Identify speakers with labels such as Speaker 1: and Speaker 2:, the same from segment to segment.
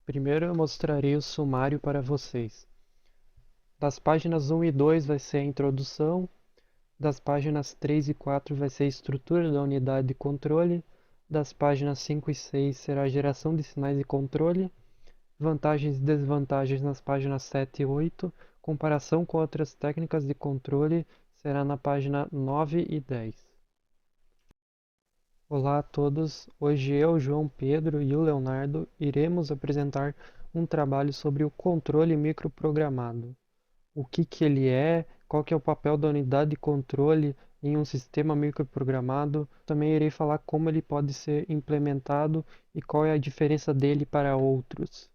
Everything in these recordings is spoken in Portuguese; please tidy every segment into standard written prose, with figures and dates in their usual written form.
Speaker 1: Primeiro eu mostrarei o sumário para vocês. Das páginas 1 e 2 vai ser a introdução, das páginas 3 e 4 vai ser a estrutura da unidade de controle, das páginas 5 e 6 será a geração de sinais de controle, vantagens e desvantagens nas páginas 7 e 8, comparação com outras técnicas de controle será na página 9 e 10. Olá a todos, hoje eu, João Pedro e o Leonardo iremos apresentar um trabalho sobre o controle microprogramado. O que ele é, qual que é o papel da unidade de controle em um sistema microprogramado. Também irei falar como ele pode ser implementado e qual é a diferença dele para outros.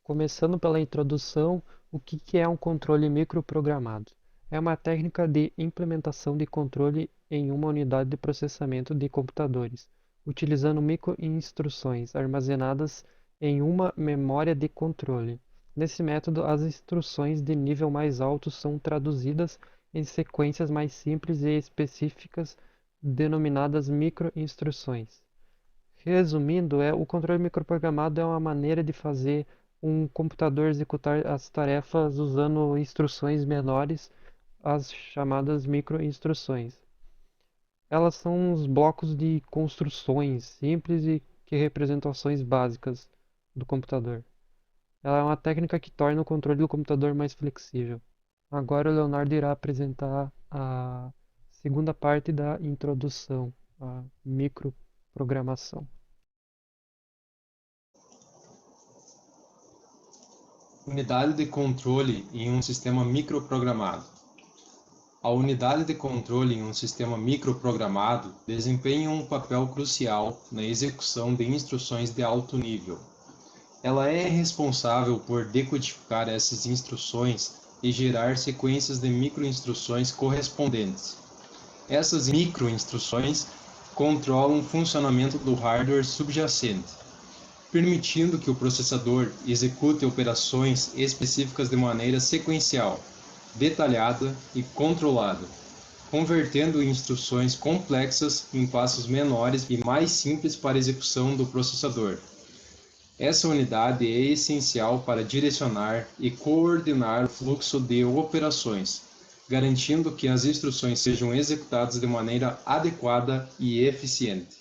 Speaker 1: Começando pela introdução, o que é um controle microprogramado? É uma técnica de implementação de controle em uma unidade de processamento de computadores, utilizando microinstruções armazenadas em uma memória de controle. Nesse método, as instruções de nível mais alto são traduzidas em sequências mais simples e específicas, denominadas microinstruções. Resumindo, o controle microprogramado é uma maneira de fazer um computador executar as tarefas usando instruções menores, as chamadas microinstruções. Elas são uns blocos de construções simples e que representam ações básicas do computador. Ela é uma técnica que torna o controle do computador mais flexível. Agora o Leonardo irá apresentar a segunda parte da introdução, a microprogramação.
Speaker 2: Unidade de controle em um sistema microprogramado. A unidade de controle em um sistema microprogramado desempenha um papel crucial na execução de instruções de alto nível. Ela é responsável por decodificar essas instruções e gerar sequências de microinstruções correspondentes. Essas microinstruções controlam o funcionamento do hardware subjacente, permitindo que o processador execute operações específicas de maneira sequencial, detalhada e controlada, convertendo instruções complexas em passos menores e mais simples para a execução do processador. Essa unidade é essencial para direcionar e coordenar o fluxo de operações, garantindo que as instruções sejam executadas de maneira adequada e eficiente.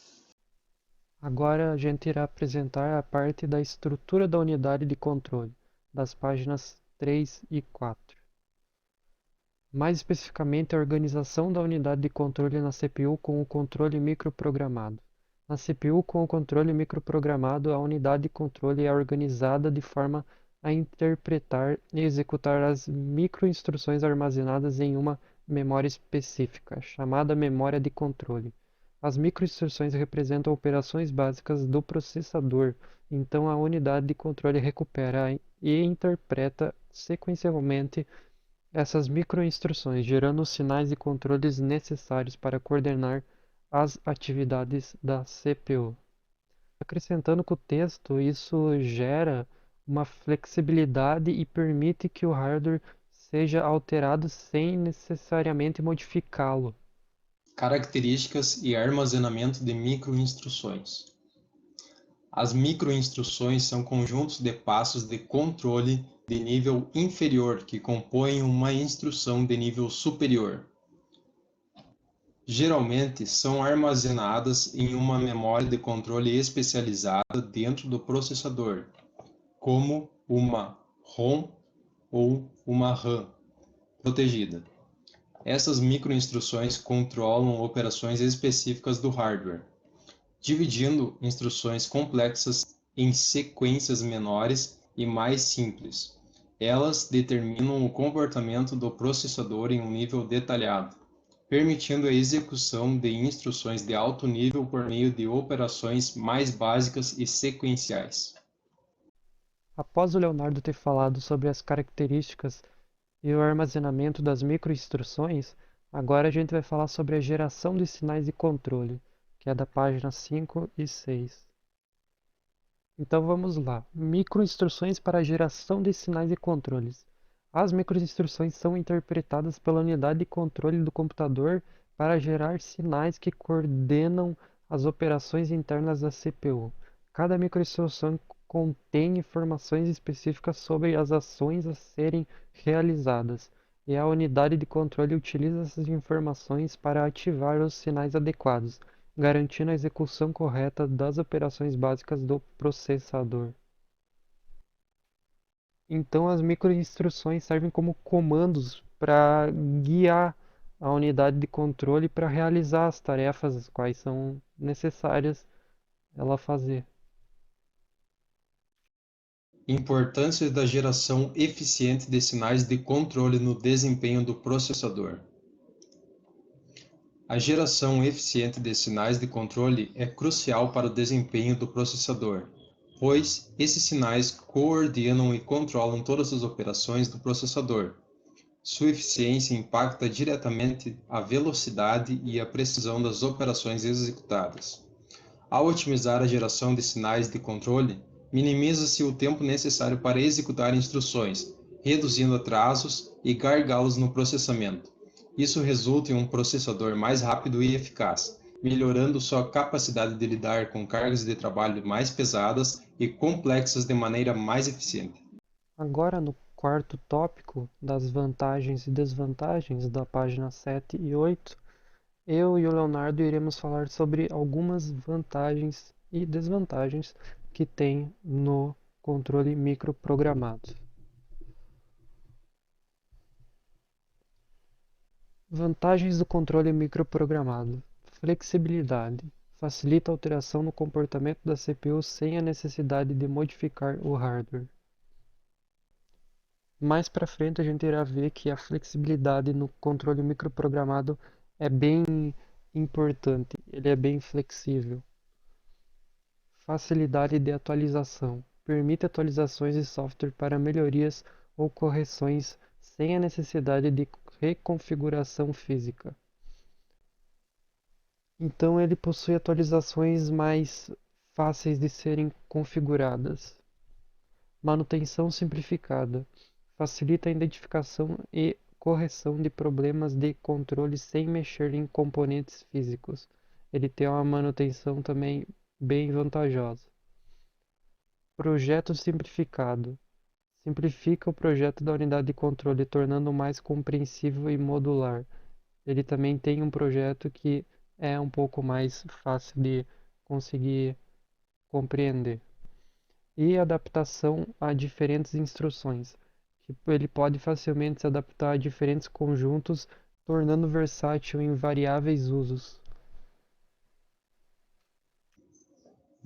Speaker 1: Agora a gente irá apresentar a parte da estrutura da unidade de controle, das páginas 3 e 4. Mais especificamente, a organização da unidade de controle na CPU com o controle microprogramado. Na CPU com o controle microprogramado, a unidade de controle é organizada de forma a interpretar e executar as microinstruções armazenadas em uma memória específica, chamada memória de controle. As microinstruções representam operações básicas do processador, então a unidade de controle recupera e interpreta sequencialmente essas microinstruções, gerando os sinais e controles necessários para coordenar as atividades da CPU. Acrescentando com o texto, isso gera uma flexibilidade e permite que o hardware seja alterado sem necessariamente modificá-lo.
Speaker 2: Características e armazenamento de microinstruções. As microinstruções são conjuntos de passos de controle de nível inferior que compõem uma instrução de nível superior. Geralmente são armazenadas em uma memória de controle especializada dentro do processador, como uma ROM ou uma RAM protegida. Essas microinstruções controlam operações específicas do hardware, dividindo instruções complexas em sequências menores e mais simples. Elas determinam o comportamento do processador em um nível detalhado, permitindo a execução de instruções de alto nível por meio de operações mais básicas e sequenciais.
Speaker 1: Após o Leonardo ter falado sobre as características e o armazenamento das microinstruções, agora a gente vai falar sobre a geração de sinais de controle, que é da página 5 e 6. Então vamos lá. Microinstruções para a geração de sinais de controles. As microinstruções são interpretadas pela unidade de controle do computador para gerar sinais que coordenam as operações internas da CPU. Cada microinstrução contém informações específicas sobre as ações a serem realizadas, e a unidade de controle utiliza essas informações para ativar os sinais adequados, garantindo a execução correta das operações básicas do processador. Então, as microinstruções servem como comandos para guiar a unidade de controle para realizar as tarefas as quais são necessárias ela fazer.
Speaker 2: Importância da geração eficiente de sinais de controle no desempenho do processador. A geração eficiente de sinais de controle é crucial para o desempenho do processador, pois esses sinais coordenam e controlam todas as operações do processador. Sua eficiência impacta diretamente a velocidade e a precisão das operações executadas. Ao otimizar a geração de sinais de controle, minimiza-se o tempo necessário para executar instruções, reduzindo atrasos e gargalos no processamento. Isso resulta em um processador mais rápido e eficaz, melhorando sua capacidade de lidar com cargas de trabalho mais pesadas e complexas de maneira mais eficiente.
Speaker 1: Agora, no quarto tópico das vantagens e desvantagens da página 7 e 8, eu e o Leonardo iremos falar sobre algumas vantagens e desvantagens que tem no controle microprogramado. Vantagens do controle microprogramado: flexibilidade. Facilita a alteração no comportamento da CPU sem a necessidade de modificar o hardware. Mais para frente a gente irá ver que a flexibilidade no controle microprogramado é bem importante, ele é bem flexível. Facilidade de atualização. Permite atualizações de software para melhorias ou correções sem a necessidade de reconfiguração física. Então ele possui atualizações mais fáceis de serem configuradas. Manutenção simplificada. Facilita a identificação e correção de problemas de controle sem mexer em componentes físicos. Ele tem uma manutenção também bem vantajosa. Projeto simplificado. Simplifica o projeto da unidade de controle, tornando-o mais compreensível e modular. Ele também tem um projeto que é um pouco mais fácil de conseguir compreender. E adaptação a diferentes instruções. Tipo, ele pode facilmente se adaptar a diferentes conjuntos, tornando versátil em variáveis usos.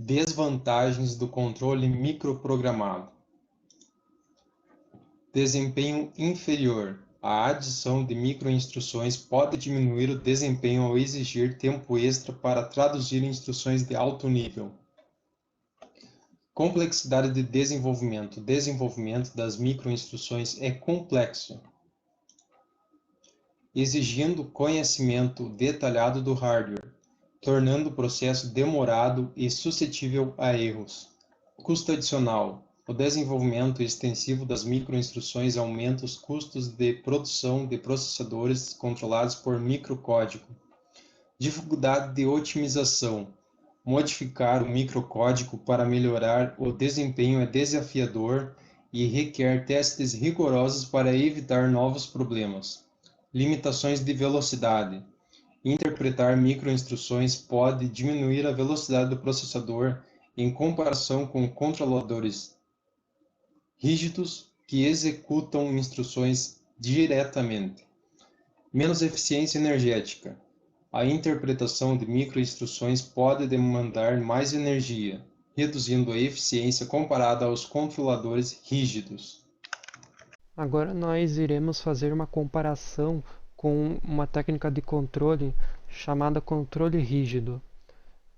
Speaker 2: Desvantagens do controle microprogramado. Desempenho inferior. A adição de microinstruções pode diminuir o desempenho ao exigir tempo extra para traduzir instruções de alto nível. Complexidade de desenvolvimento. O desenvolvimento das microinstruções é complexo, exigindo conhecimento detalhado do hardware, tornando o processo demorado e suscetível a erros. Custo adicional. O desenvolvimento extensivo das microinstruções aumenta os custos de produção de processadores controlados por microcódigo. Dificuldade de otimização. Modificar o microcódigo para melhorar o desempenho é desafiador e requer testes rigorosos para evitar novos problemas. Limitações de velocidade. Interpretar microinstruções pode diminuir a velocidade do processador em comparação com controladores rígidos que executam instruções diretamente. Menos eficiência energética. A interpretação de microinstruções pode demandar mais energia, reduzindo a eficiência comparada aos controladores rígidos.
Speaker 1: Agora nós iremos fazer uma comparação com uma técnica de controle chamada controle rígido.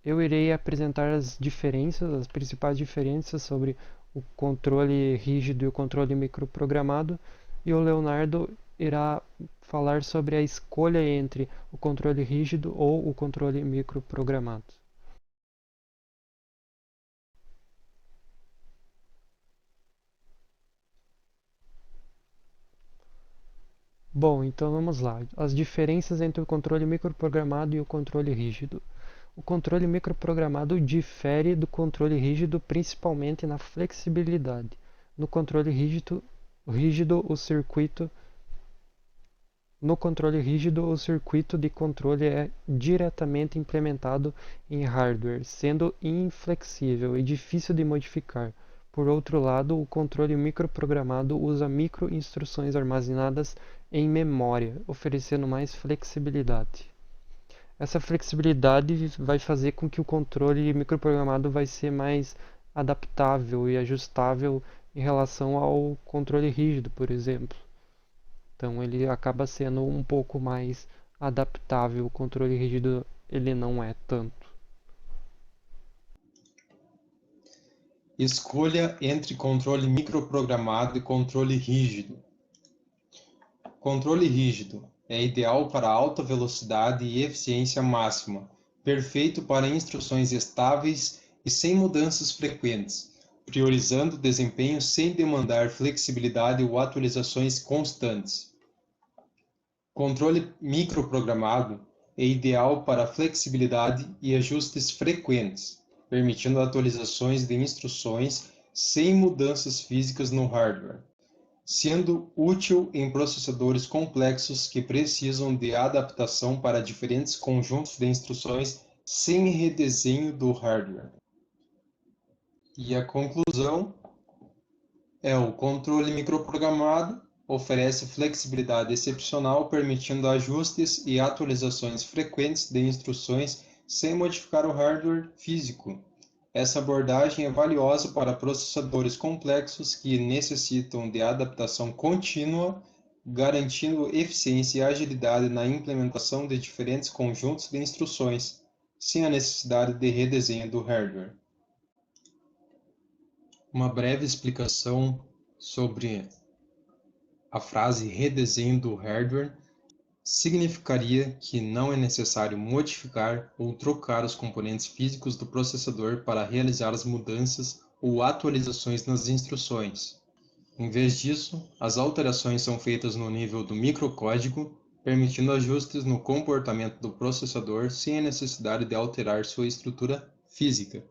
Speaker 1: Eu irei apresentar as diferenças, as principais diferenças sobre o controle rígido e o controle microprogramado, e o Leonardo irá falar sobre a escolha entre o controle rígido ou o controle microprogramado. Bom, então vamos lá. As diferenças entre o controle microprogramado e o controle rígido. O controle microprogramado difere do controle rígido principalmente na flexibilidade. No controle rígido, o circuito de controle é diretamente implementado em hardware, sendo inflexível e difícil de modificar. Por outro lado, o controle microprogramado usa microinstruções armazenadas em memória, oferecendo mais flexibilidade. Essa flexibilidade vai fazer com que o controle microprogramado vai ser mais adaptável e ajustável em relação ao controle rígido, por exemplo. Então ele acaba sendo um pouco mais adaptável. O controle rígido ele não é tanto.
Speaker 2: Escolha entre controle microprogramado e controle rígido. Controle rígido é ideal para alta velocidade e eficiência máxima, perfeito para instruções estáveis e sem mudanças frequentes, priorizando o desempenho sem demandar flexibilidade ou atualizações constantes. Controle microprogramado é ideal para flexibilidade e ajustes frequentes, permitindo atualizações de instruções sem mudanças físicas no hardware, sendo útil em processadores complexos que precisam de adaptação para diferentes conjuntos de instruções sem redesenho do hardware. E a conclusão é o controle microprogramado oferece flexibilidade excepcional, permitindo ajustes e atualizações frequentes de instruções sem modificar o hardware físico. Essa abordagem é valiosa para processadores complexos que necessitam de adaptação contínua, garantindo eficiência e agilidade na implementação de diferentes conjuntos de instruções, sem a necessidade de redesenho do hardware. Uma breve explicação sobre a frase redesenho do hardware significaria que não é necessário modificar ou trocar os componentes físicos do processador para realizar as mudanças ou atualizações nas instruções. Em vez disso, as alterações são feitas no nível do microcódigo, permitindo ajustes no comportamento do processador sem a necessidade de alterar sua estrutura física.